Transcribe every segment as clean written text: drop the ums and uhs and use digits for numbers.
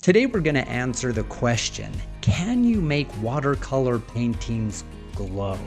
Today we're going to answer the question, can you make watercolor paintings glow?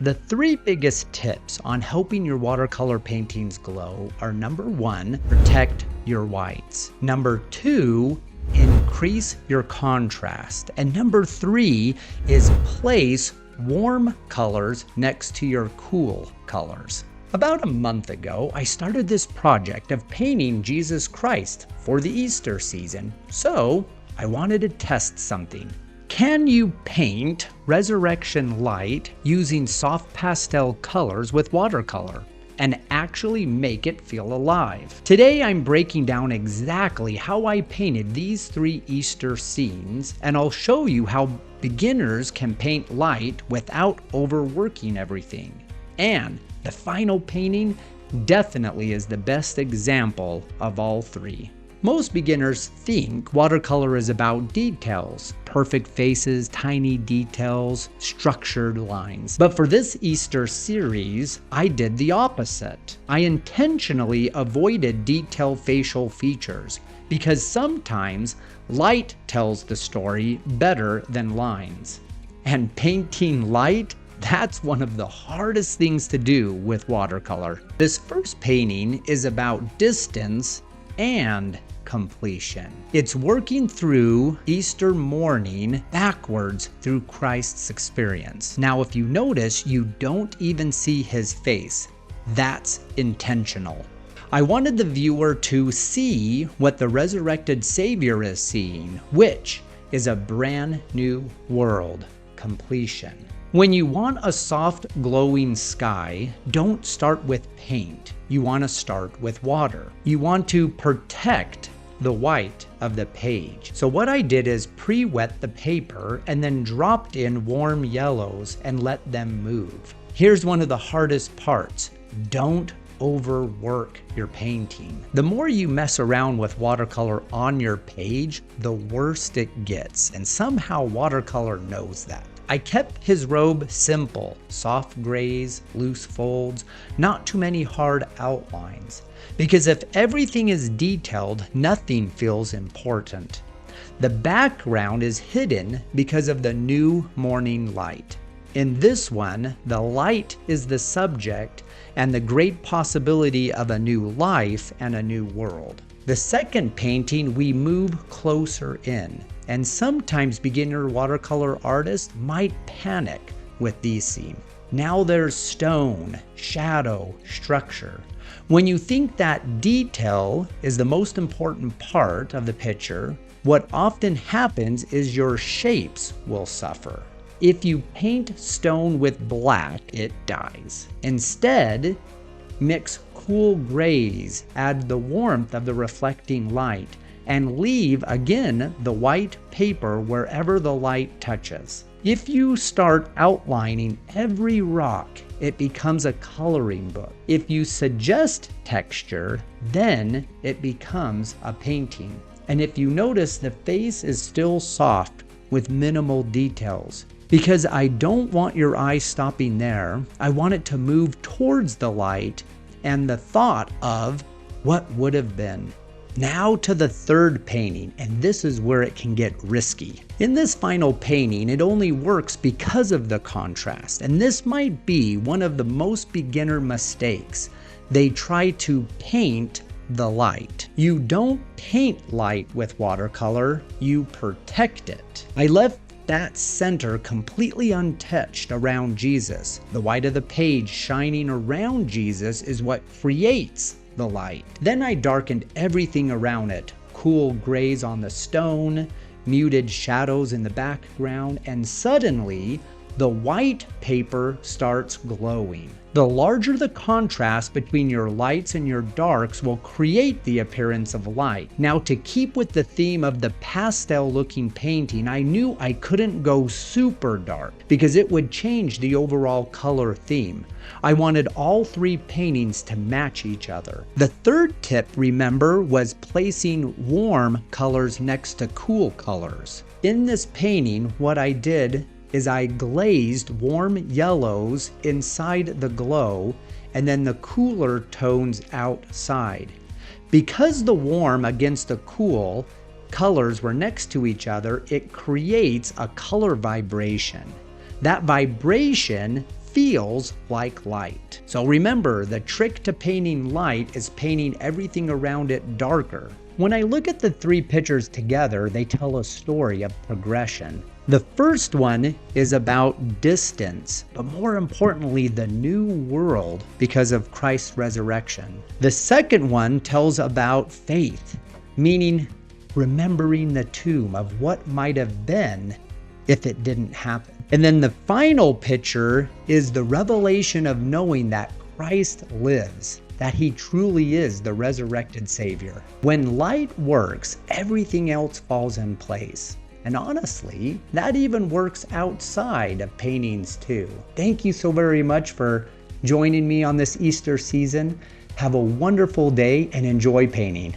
The three biggest tips on helping your watercolor paintings glow are: number 1, protect your whites. Number 2, increase your contrast. And number 3 is place warm colors next to your cool colors. About a month ago, I started this project of painting Jesus Christ for the Easter season, so I wanted to test something. Can you paint resurrection light using soft pastel colors with watercolor and actually make it feel alive? Today I'm breaking down exactly how I painted these 3 Easter scenes, and I'll show you how beginners can paint light without overworking everything. And the final painting definitely is the best example of all 3. Most beginners think watercolor is about details, perfect faces, tiny details, structured lines. But for this Easter series, I did the opposite. I intentionally avoided detailed facial features because sometimes light tells the story better than lines. And painting light, that's one of the hardest things to do with watercolor. This first painting is about distance and completion. It's working through Easter morning backwards through Christ's experience. Now, if you notice, you don't even see his face. That's intentional. I wanted the viewer to see what the resurrected Savior is seeing, which is a brand new world, completion. When you want a soft, glowing sky, don't start with paint. You want to start with water. You want to protect the white of the page. So what I did is pre-wet the paper and then dropped in warm yellows and let them move. Here's one of the hardest parts. Don't overwork your painting. The more you mess around with watercolor on your page, the worse it gets. And somehow watercolor knows that. I kept his robe simple, soft grays, loose folds, not too many hard outlines. Because if everything is detailed, nothing feels important. The background is hidden because of the new morning light. In this one, the light is the subject and the great possibility of a new life and a new world. The second painting, we move closer in. And sometimes beginner watercolor artists might panic with these scenes. Now there's stone, shadow, structure. When you think that detail is the most important part of the picture, what often happens is your shapes will suffer. If you paint stone with black, it dies. Instead, mix cool grays, add the warmth of the reflecting light, and leave again the white paper wherever the light touches. If you start outlining every rock, it becomes a coloring book. If you suggest texture, then it becomes a painting. And if you notice, the face is still soft with minimal details. Because I don't want your eye stopping there, I want it to move towards the light and the thought of what would have been. Now to the third painting, and this is where it can get risky. In this final painting, it only works because of the contrast, and this might be one of the most beginner mistakes. They try to paint the light. You don't paint light with watercolor, you protect it. I left that center completely untouched around Jesus. The white of the page shining around Jesus is what creates the light. Then I darkened everything around it. Cool grays on the stone, muted shadows in the background, and suddenly the white paper starts glowing. The larger the contrast between your lights and your darks will create the appearance of light. Now, to keep with the theme of the pastel looking painting, I knew I couldn't go super dark because it would change the overall color theme. I wanted all 3 paintings to match each other. The third tip, remember, was placing warm colors next to cool colors. In this painting, what I did is I glazed warm yellows inside the glow and then the cooler tones outside. Because the warm against the cool colors were next to each other, it creates a color vibration. That vibration feels like light. So remember, the trick to painting light is painting everything around it darker. When I look at the three pictures together, they tell a story of progression. The first one is about distance, but more importantly, the new world because of Christ's resurrection. The second one tells about faith, meaning remembering the tomb of what might have been if it didn't happen. And then the final picture is the revelation of knowing that Christ lives, that he truly is the resurrected Savior. When light works, everything else falls in place. And honestly, that even works outside of paintings too. Thank you so very much for joining me on this Easter season. Have a wonderful day and enjoy painting.